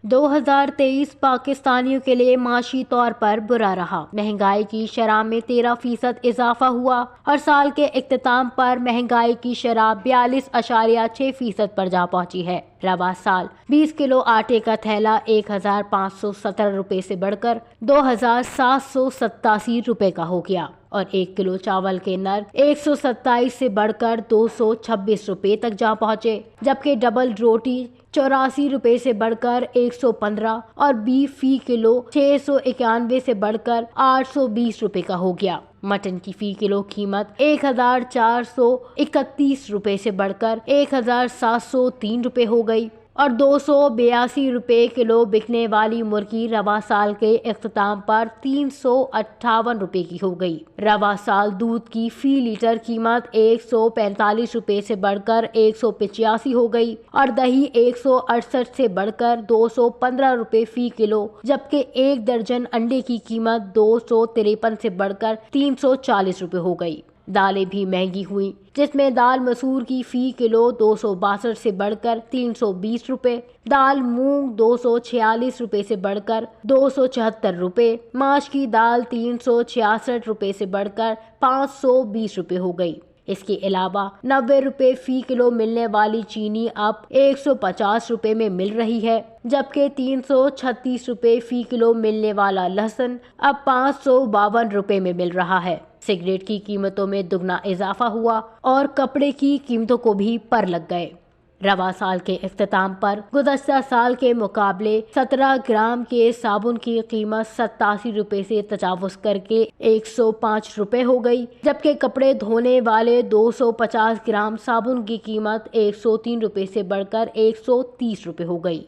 2023 पाकिस्तानियों के लिए माशी तौर पर बुरा रहा। महंगाई की शरह में 13% इजाफा हुआ और साल के इख्तिताम पर महंगाई की शरह 42.6% पर जा पहुंची है। रवा साल 20 किलो आटे का थैला 1517 रुपए से बढ़कर 2787 रुपए का हो गया और 1 किलो चावल के नर 127 से बढ़कर 226 रुपए तक जा पहुंचे, जबकि डबल रोटी 84 रुपए से बढ़कर 115 और बीफ फी किलो 691 से बढ़कर 820 रुपए का हो गया। मटन की फी किलो कीमत 1431 रुपए से बढ़कर 1703 रुपए हो गई और 282 रुपए किलो बिकने वाली मुर्गी रवा साल के इख्तिताम पर 358 रुपए की हो गई। रवा साल दूध की फी लीटर कीमत 145 रुपए से बढ़कर 185 हो गई और दही 168 से बढ़कर 215 रुपए फी किलो, जबकि एक दर्जन अंडे की कीमत 253 से बढ़कर 340 रुपए हो गई। दालें भी महंगी हुई, जिसमें दाल मसूर की फी किलो 262 से बढ़कर 320 रुपए, दाल मूंग 246 रुपए से बढ़कर 274 रुपए, माश की दाल 366 रुपए से बढ़कर 520 रुपए हो गई। इसके अलावा 90 रुपए फी किलो मिलने वाली चीनी अब 150 रुपए में मिल रही है, जबकि 336 रुपए फी किलो मिलने वाला लहसुन अब 552 रुपए में मिल रहा है। सिगरेट की कीमतों में दुगना इजाफा हुआ और कपड़े की कीमतों को भी पर लग गए। रवा साल के इख्तिताम पर गुज़श्ता साल के मुकाबले 17 ग्राम के साबुन की कीमत 87 रुपए से तजावुज़ करके 105 रुपए हो गई, जबकि कपड़े धोने वाले 250 ग्राम साबुन की कीमत 103 रुपए से बढ़कर 130 रुपए हो गई।